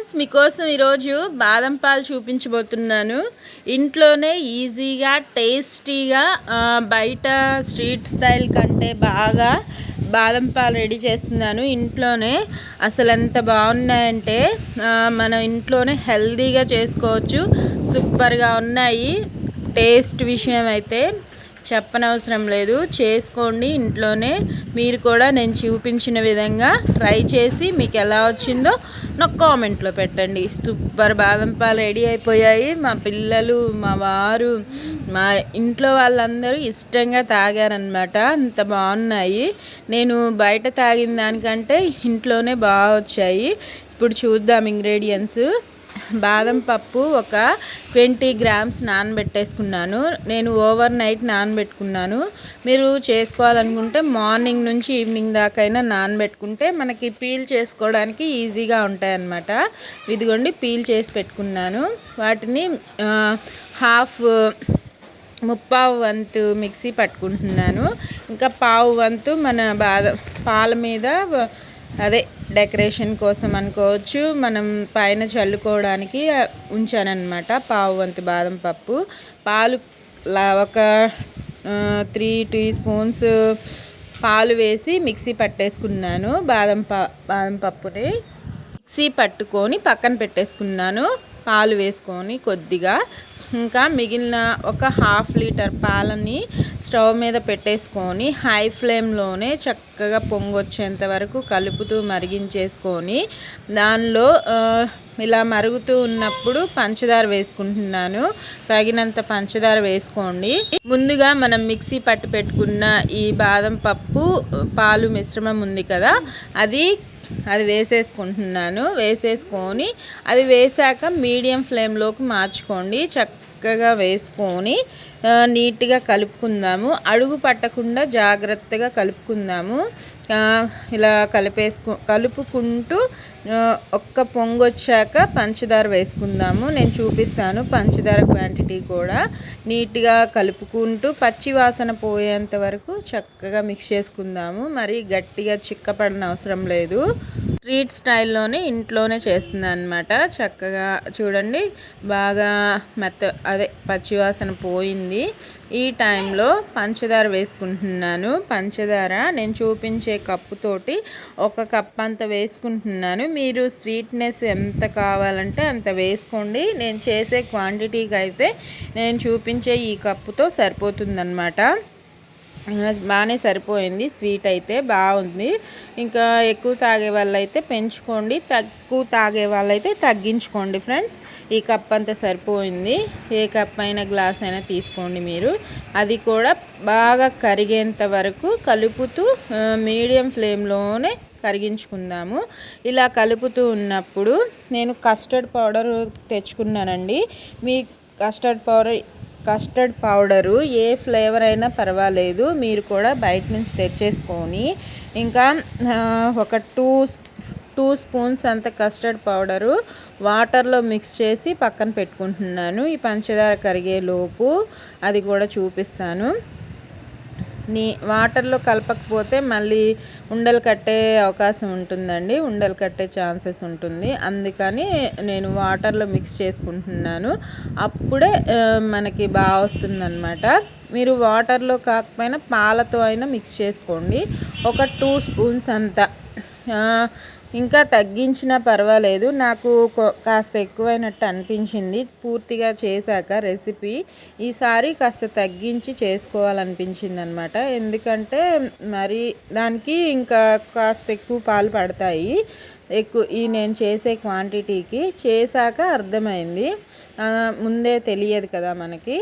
Friends, మీకోసం ఈరోజు బాదం పాలు చూపించబోతున్నాను. ఇంట్లోనే ఈజీగా టేస్టీగా బయట స్ట్రీట్ స్టైల్ కంటే బాగా బాదం పాలు రెడీ చేస్తున్నాను ఇంట్లోనే. అసలు ఎంత బాగున్నాయంటే మనం ఇంట్లోనే హెల్తీగా చేసుకోవచ్చు. సూపర్గా ఉన్నాయి. టేస్ట్ విషయం అయితే చెప్పనవసరం లేదు, చేసుకోండి ఇంట్లోనే. మీరు కూడా నేను చూపించిన విధంగా ట్రై చేసి మీకు ఎలా వచ్చిందో నాకు కామెంట్లో పెట్టండి. సూపర్ బాదం పాలు రెడీ అయిపోయాయి. మా పిల్లలు, మా వారు, మా ఇంట్లో వాళ్ళందరూ ఇష్టంగా తాగారనమాట. అంత బాగున్నాయి. నేను బయట తాగిన దానికంటే ఇంట్లోనే బాగా వచ్చాయి. ఇప్పుడు చూద్దాం ఇంగ్రీడియంట్స్. బాదం పప్పు ఒక 20 గ్రామ్స్ నానబెట్టేసుకున్నాను. నేను ఓవర్ నైట్ నానబెట్టుకున్నాను. మీరు చేసుకోవాలనుకుంటే మార్నింగ్ నుంచి ఈవినింగ్ దాకైనా నానబెట్టుకుంటే మనకి పీల్ చేసుకోవడానికి ఈజీగా ఉంటాయన్నమాట. ఇదిగోండి పీల్ చేసి పెట్టుకున్నాను. వాటిని ముప్పావు వంతు మిక్సీ పట్టుకుంటున్నాను. ఇంకా పావు వంతు మన పాల మీద అదే డెకరేషన్ కోసం అనుకోవచ్చు, మనం పైన చల్లుకోవడానికి ఉంచానన్నమాట. పావు వంతు బాదం పప్పు. పాలు ఒక 3 టీ స్పూన్స్ పాలు వేసి మిక్సీ పట్టేసుకున్నాను. బాదం పప్పుని మిక్సీ పట్టుకొని పక్కన పెట్టేసుకున్నాను. పాలు వేసుకొని కొద్దిగా, ఇంకా మిగిలిన ఒక 1/2 లీటర్ పాలని స్టవ్ మీద పెట్టేసుకొని హై ఫ్లేమ్లోనే చక్కగా పొంగొచ్చేంత వరకు కలుపుతూ మరిగించేసుకొని దానిలో ఇలా మరుగుతూ ఉన్నప్పుడు పంచదార వేసుకుంటున్నాను. తగినంత పంచదార వేసుకోండి. ముందుగా మనం మిక్సీ పట్టి పెట్టుకున్న ఈ బాదం పప్పు పాలు మిశ్రమం ఉంది కదా, అది వేసేసుకుంటున్నాను. వేసేసుకొని అది వేసాక మీడియం ఫ్లేమ్లోకి మార్చుకోండి. చక్కగా వేసుకొని నీట్గా కలుపుకుందాము. అడుగు పట్టకుండా జాగ్రత్తగా కలుపుకుందాము. ఇలా కలుపుకుంటూ ఒక్క పొంగొచ్చాక పంచదార వేసుకుందాము. నేను చూపిస్తాను పంచదార క్వాంటిటీ కూడా. నీట్గా కలుపుకుంటూ పచ్చి వాసన పోయేంత వరకు చక్కగా మిక్స్ చేసుకుందాము. మరి గట్టిగా చిక్కపడన అవసరం లేదు. స్ట్రీట్ స్టైల్లోనే ఇంట్లోనే చేస్తున్నాను అనమాట. చక్కగా చూడండి, బాగా పచ్చివాసన పోయింది. ఈ టైంలో పంచదార వేసుకుంటున్నాను. పంచదార నేను చూపించే కప్పుతోటి 1 కప్ అంత వేసుకుంటున్నాను. మీరు స్వీట్నెస్ ఎంత కావాలంటే అంత వేసుకోండి. నేను చేసే క్వాంటిటీకి అయితే నేను చూపించే ఈ కప్పుతో సరిపోతుందన్నమాట. బాగానే సరిపోయింది. స్వీట్ అయితే బాగుంది. ఇంకా ఎక్కువ తాగే వాళ్ళైతే పెంచుకోండి, తక్కువ తాగే వాళ్ళైతే తగ్గించుకోండి ఫ్రెండ్స్. ఈ కప్ అంతా సరిపోయింది. ఏ కప్ అయినా గ్లాస్ అయినా తీసుకోండి మీరు. అది కూడా బాగా కరిగేంత వరకు కలుపుతూ మీడియం ఫ్లేమ్లోనే కరిగించుకుందాము. ఇలా కలుపుతూ ఉన్నప్పుడు నేను కస్టర్డ్ పౌడర్ తెచ్చుకున్నానండి. మీ కస్టర్డ్ పౌడరు ఏ ఫ్లేవర్ అయినా పర్వాలేదు, మీరు కూడా బయట నుంచి తెచ్చేసుకొని ఇంకా ఒక 2 స్పూన్స్ అంత కస్టర్డ్ పౌడరు వాటర్లో మిక్స్ చేసి పక్కన పెట్టుకుంటున్నాను. ఈ పంచదార కరిగేలోపు అది కూడా చూపిస్తాను. వాటర్లో కలపకపోతే మళ్ళీ ఉండలు కట్టే అవకాశం ఉంటుందండి, ఉండలు కట్టే ఛాన్సెస్ ఉంటుంది. అందుకని నేను వాటర్లో మిక్స్ చేసుకుంటున్నాను. అప్పుడే మనకి బాగా వస్తుందన్నమాట. మీరు వాటర్లో కాకపోయినా పాలతో అయినా మిక్స్ చేసుకోండి. ఒక 2 స్పూన్స్ అంతా. ఇంకా తగ్గించినా పర్వాలేదు. నాకు కాస్త ఎక్కువైనట్టు అనిపించింది పూర్తిగా చేశాక రెసిపీ. ఈసారి కాస్త తగ్గించి చేసుకోవాలనిపించింది అనమాట. ఎందుకంటే మరి దానికి ఇంకా కాస్త ఎక్కువ పాలు పడతాయి. నేను చేసే క్వాంటిటీకి చేశాక అర్థమైంది. ముందే తెలియదు కదా మనకి.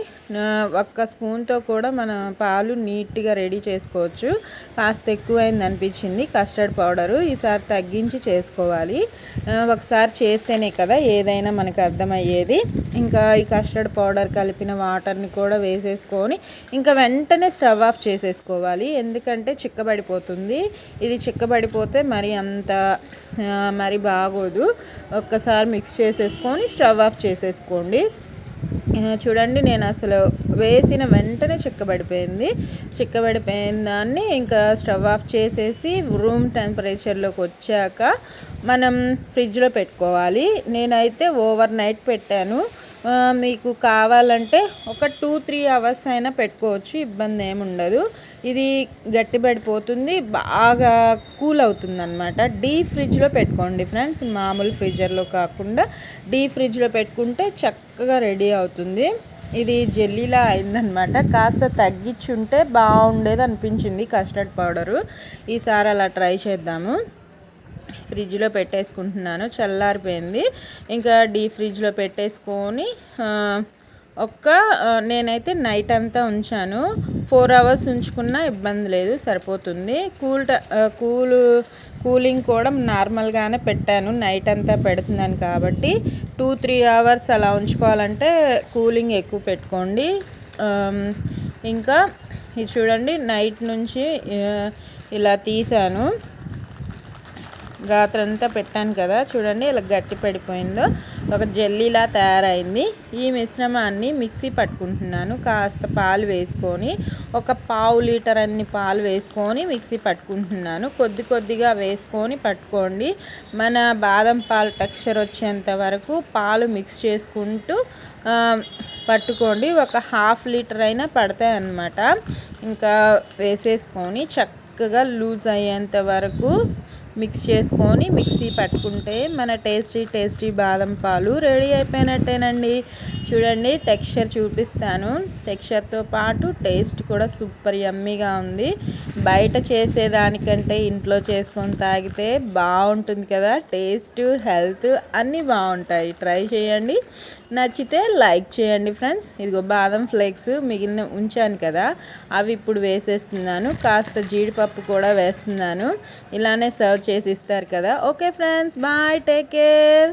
1 స్పూన్తో కూడా మన పాలు నీట్గా రెడీ చేసుకోవచ్చు. కాస్త ఎక్కువైంది అనిపించింది కస్టర్డ్ పౌడరు. ఈసారి తగ్గించి చేసుకోవాలి. ఒకసారి చేస్తేనే కదా ఏదైనా మనకు అర్థమయ్యేది. ఇంకా ఈ కస్టర్డ్ పౌడర్ కలిపిన వాటర్ని కూడా వేసేసుకొని ఇంకా వెంటనే స్టవ్ ఆఫ్ చేసేసుకోవాలి. ఎందుకంటే చిక్కబడిపోతుంది. ఇది చిక్కబడిపోతే మరి బాగోదు. ఒక్కసారి మిక్స్ చేసేసుకొని స్టవ్ ఆఫ్ చేసేసుకోండి. చూడండి, నేను అసలు వేసిన వెంటనే చిక్కబడిపోయింది. చిక్కబడిపోయిన దాన్ని ఇంకా స్టవ్ ఆఫ్ చేసేసి రూమ్ టెంపరేచర్లోకి వచ్చాక మనం ఫ్రిడ్జ్లో పెట్టుకోవాలి. నేనైతే ఓవర్ నైట్ పెట్టాను. మీకు కావాలంటే ఒక 2-3 అవర్స్ అయినా పెట్టుకోవచ్చు, ఇబ్బంది ఏమి ఉండదు. ఇది గట్టిపడిపోతుంది, బాగా కూల్ అవుతుంది అనమాట. డీప్ ఫ్రిడ్జ్లో పెట్టుకోండి ఫ్రెండ్స్, మామూలు ఫ్రిడ్జర్లో కాకుండా డీప్ ఫ్రిడ్జ్లో పెట్టుకుంటే చక్కగా రెడీ అవుతుంది. ఇది జెల్లీలా అయిందనమాట. కాస్త తగ్గించుంటే బాగుండేది అనిపించింది కస్టర్డ్ పౌడరు. ఈసారి అలా ట్రై చేద్దాము. ఫ్రిడ్జ్లో పెట్టేసుకుంటున్నాను, చల్లారిపోయింది. ఇంకా డీప్ ఫ్రిడ్జ్లో పెట్టేసుకొని నేనైతే నైట్ అంతా ఉంచాను. 4 అవర్స్ ఉంచుకున్నా ఇబ్బంది లేదు, సరిపోతుంది. కూలింగ్ కూడా నార్మల్గానే పెట్టాను, నైట్ అంతా పెడుతున్నాను కాబట్టి. 2-3 అవర్స్ అలా ఉంచుకోవాలంటే కూలింగ్ ఎక్కువ పెట్టుకోండి. ఇంకా ఇది చూడండి, నైట్ నుంచి ఇలా తీసాను. రాత్రంతా పెట్టాను కదా, చూడండి ఇలా గట్టి పడిపోయిందో, ఒక జెల్లీలా తయారైంది. ఈ మిశ్రమాన్ని మిక్సీ పట్టుకుంటున్నాను. కాస్త పాలు వేసుకొని, ఒక 1/2 లీటర్ అన్ని పాలు వేసుకొని మిక్సీ పట్టుకుంటున్నాను. కొద్దిగా వేసుకొని పట్టుకోండి. మన బాదం పాలు టెక్స్చర్ వచ్చేంత వరకు పాలు మిక్స్ చేసుకుంటూ పట్టుకోండి. ఒక 1/2 లీటర్ అయినా పడతాయి అన్నమాట. ఇంకా వేసేసుకొని చక్కగా లూజ్ అయ్యేంత వరకు మిక్స్ చేసుకొని మిక్సీ పట్టుకుంటే మన టేస్టీ బాదం పాలు రెడీ అయిపోయినట్టేనండి. చూడండి, టెక్స్చర్ చూపిస్తాను. టెక్స్చర్తో పాటు టేస్ట్ కూడా సూపర్ యమ్మీగా ఉంది. బయట చేసేదానికంటే ఇంట్లో చేసుకొని తాగితే బాగుంటుంది కదా. టేస్ట్, హెల్త్ అన్నీ బాగుంటాయి. ట్రై చేయండి. నచ్చితే లైక్ చేయండి ఫ్రెండ్స్. ఇదిగో బాదం ఫ్లేక్స్ మిగిలిన ఉంచాను కదా, అవి ఇప్పుడు వేసేస్తున్నాను. కాస్త జీడిపప్పు కూడా వేస్తున్నాను. ఇలానే సర్వ్ చేసి ఇస్తారు కదా. Okay friends, bye, take care.